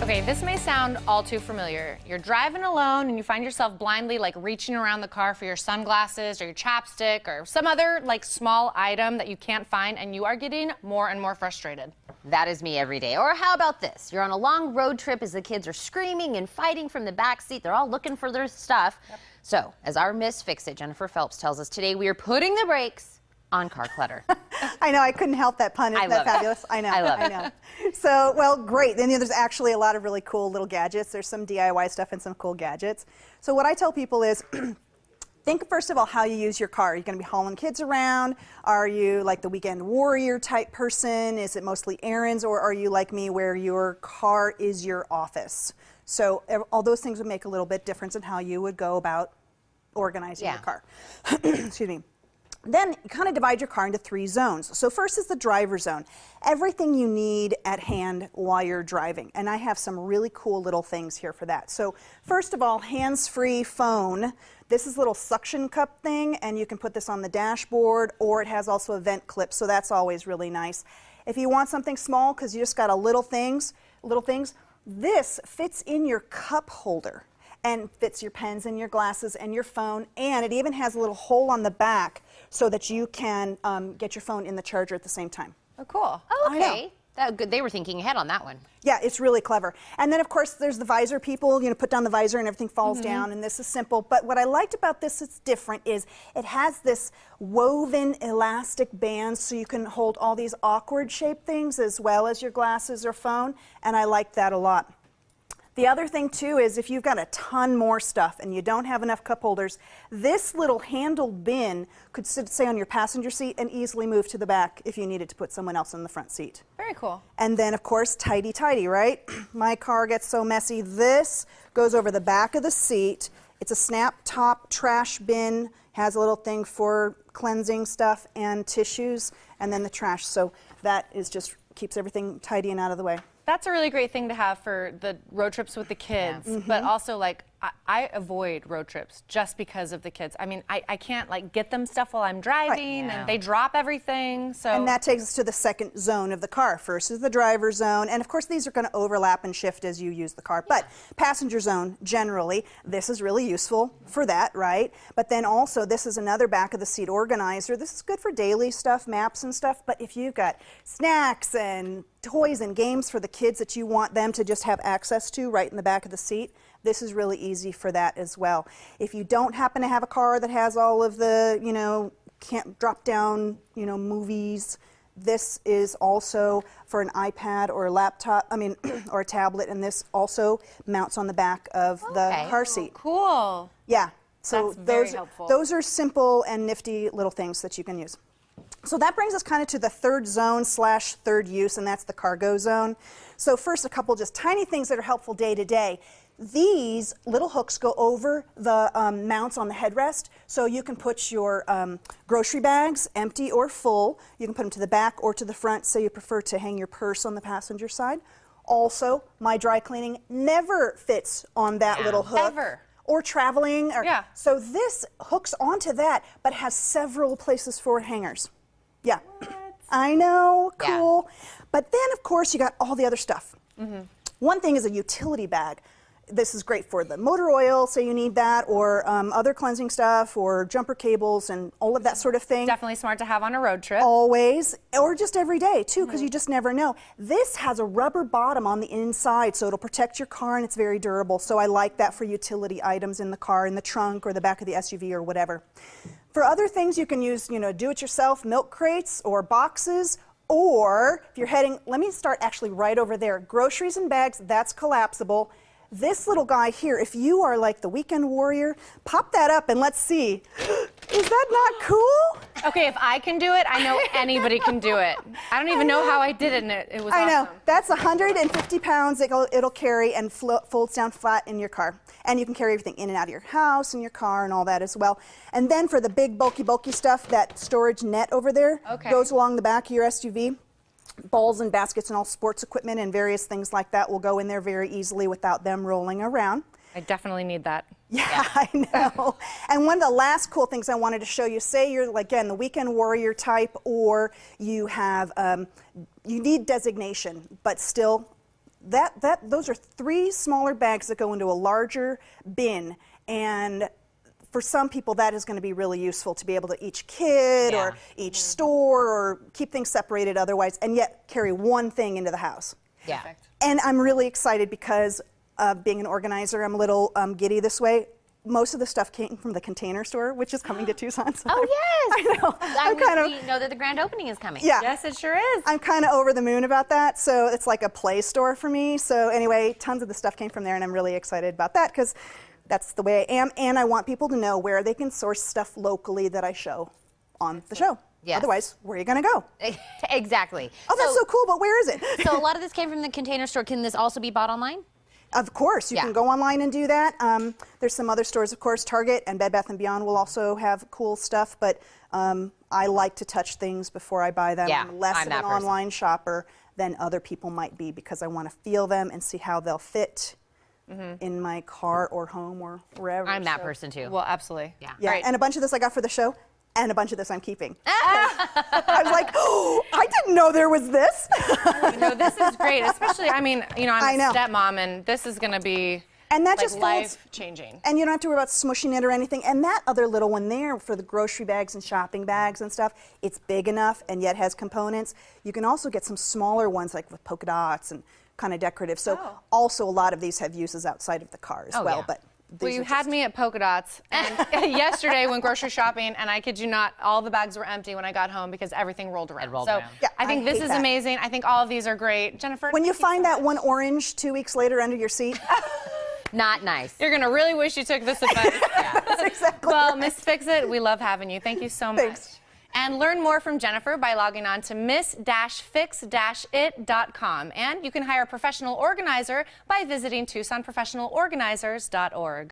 Okay, this may sound all too familiar. You're driving alone and you find yourself blindly reaching around the car for your sunglasses or your chapstick or some other small item that you can't find, and you are getting more and more frustrated. That is me every day. Or how about this? You're on a long road trip as the kids are screaming and fighting from the back seat. They're all looking for their stuff. Yep. So, as our Miss Fix It Jennifer Phelps tells us today, we are putting the brakes on car clutter. I know, I couldn't help that pun. Isn't that fabulous? I know. I love it. I know. So, well, great. Then there's actually a lot of really cool little gadgets. There's some DIY stuff and some cool gadgets. So what I tell people is, think first of all how you use your car. Are you going to be hauling kids around? Are you like the weekend warrior type person? Is it mostly errands? Or are you like me where your car is your office? So all those things would make a little bit difference in how you would go about organizing your car. Excuse me. Then you kind of divide your car into 3 zones. So first is the driver zone. Everything you need at hand while you're driving. And I have some really cool little things here for that. So first of all, hands-free phone. This is a little suction cup thing, and you can put this on the dashboard, or it has also a vent clip, so that's always really nice. If you want something small, because you just got a little things, this fits in your cup holder and fits your pens and your glasses and your phone, and it even has a little hole on the back so that you can get your phone in the charger at the same time. Oh, cool. Oh, okay. Good. They were thinking ahead on that one. Yeah, it's really clever. And then, of course, there's the visor people. Put down the visor and everything falls down, and this is simple. But what I liked about this that's different is it has this woven elastic band so you can hold all these awkward shaped things as well as your glasses or phone, and I like that a lot. The other thing, too, is if you've got a ton more stuff and you don't have enough cup holders, this little handled bin could sit, say, on your passenger seat and easily move to the back if you needed to put someone else in the front seat. Very cool. And then, of course, tidy, right? My car gets so messy. This goes over the back of the seat. It's a snap top trash bin, has a little thing for cleansing stuff and tissues, and then the trash. So that is just keeps everything tidy and out of the way. That's a really great thing to have for the road trips with the kids, but also I avoid road trips just because of the kids. I mean, I can't get them stuff while I'm driving, and they drop everything. So and that takes us to the second zone of the car. First is the driver zone, and of course these are going to overlap and shift as you use the car. But passenger zone, generally, this is really useful for that, right? But then also this is another back of the seat organizer. This is good for daily stuff, maps and stuff. But if you've got snacks and toys and games for the kids that you want them to just have access to right in the back of the seat, this is really easy for that as well. If you don't happen to have a car that has all of the, can't drop down, movies, this is also for an iPad or a laptop, or a tablet, and this also mounts on the back of the car seat. Cool. Yeah, so that's very helpful. Those are simple and nifty little things that you can use. So that brings us kind of to the third zone / third use, and that's the cargo zone. So first, a couple just tiny things that are helpful day to day. These little hooks go over the mounts on the headrest, so you can put your grocery bags, empty or full. You can put them to the back or to the front, say you prefer to hang your purse on the passenger side. Also, my dry cleaning never fits on that little hook. Ever. Or traveling. Yeah. So this hooks onto that, but has several places for hangers. Yeah. What? I know, cool. Yeah. But then, of course, you got all the other stuff. One thing is a utility bag. This is great for the motor oil, say you need that, or other cleansing stuff, or jumper cables, and all of that sort of thing. Definitely smart to have on a road trip. Always, or just every day, too, because you just never know. This has a rubber bottom on the inside, so it'll protect your car, and it's very durable. So I like that for utility items in the car, in the trunk, or the back of the SUV, or whatever. For other things, you can use, do-it-yourself milk crates or boxes, or if you're heading, let me start actually right over there. Groceries and bags, that's collapsible. This little guy here, if you are like the weekend warrior, pop that up and let's see. Is that not cool? Okay, if I can do it, I know anybody can do it. I don't even know how I did it, and it was awesome. I know. That's 150 pounds it'll carry and folds down flat in your car. And you can carry everything in and out of your house and your car and all that as well. And then for the big, bulky stuff, that storage net over there goes along the back of your SUV. Balls and baskets and all sports equipment and various things like that will go in there very easily without them rolling around. I definitely need that. Yeah, I know. And one of the last cool things I wanted to show you, say you're, again, the weekend warrior type, or you have, you need designation, but still those are 3 smaller bags that go into a larger bin, and for some people that is going to be really useful to be able to each kid or each store or keep things separated otherwise, and yet carry one thing into the house. Yeah. Perfect. And I'm really excited because being an organizer, I'm a little giddy this way. Most of the stuff came from the Container Store, which is coming to Tucson. So Oh, yes. I know. We know that the grand opening is coming. Yeah. Yes, it sure is. I'm kind of over the moon about that. So it's like a play store for me. So anyway, tons of the stuff came from there, and I'm really excited about that because that's the way I am. And I want people to know where they can source stuff locally that I show on the show. Yes. Otherwise, where are you going to go? Exactly. Oh, that's so cool, but where is it? So a lot of this came from the Container Store. Can this also be bought online? Of course, you can go online and do that. There's some other stores, of course. Target and Bed Bath & Beyond will also have cool stuff, but I like to touch things before I buy them. Yeah, I'm less I'm of that an person. online shopper than other people might be because I want to feel them and see how they'll fit in my car or home or wherever. I'm that So- person too. Well, absolutely. Yeah. Yeah, Right. and a bunch of this I got for the show, and a bunch of this I'm keeping. I was like, oh, I didn't know there was this. No, this is great. Especially, I mean, you know, I I'm know. a stepmom, and this is going to be And that like just folds, life-changing. and you don't have to worry about smushing it or anything. And that other little one there for the grocery bags and shopping bags and stuff, it's big enough and yet has components. You can also get some smaller ones like with polka dots and kind of decorative. So also a lot of these have uses outside of the car as well. yeah. But Well, these you are had just- me at polka dots, and yesterday went grocery shopping, and I kid you not, all the bags were empty when I got home because everything rolled around. rolled so around. Yeah, I think I this hate is that. amazing. I think all of these are great. Jennifer, When you thank so find that much. one orange 2 weeks later under your seat, Not nice. You're going to really wish you took this advice. that's exactly Well, right. Miss Fix It, we love having you. Thank you so much. Thanks. And learn more from Jennifer by logging on to miss-fix-it.com. And you can hire a professional organizer by visiting TucsonProfessionalOrganizers.org.